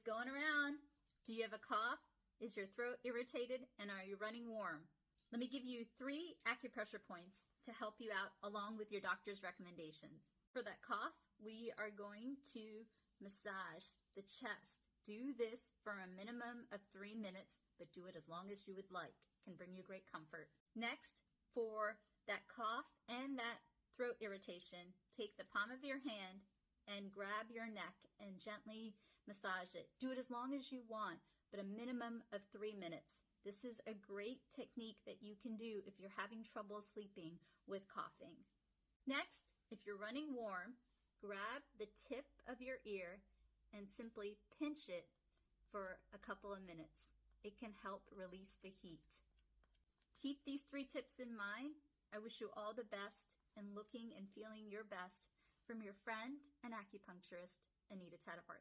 going around. Do you have a cough? Is your throat irritated? And are you running warm? Let me give you 3 acupressure points to help you out along with your doctor's recommendations. For that cough, we are going to massage the chest. Do this for a minimum of 3 minutes, but do it as long as you would like. It can bring you great comfort. Next, for that cough and that throat irritation, take the palm of your hand and grab your neck and gently massage it. Do it as long as you want, but a minimum of 3 minutes. This is a great technique that you can do if you're having trouble sleeping with coughing. Next, if you're running warm, grab the tip of your ear and simply pinch it for a couple of minutes. It can help release the heat. Keep these 3 tips in mind. I wish you all the best in looking and feeling your best from your friend and acupuncturist, Anita Tadahart.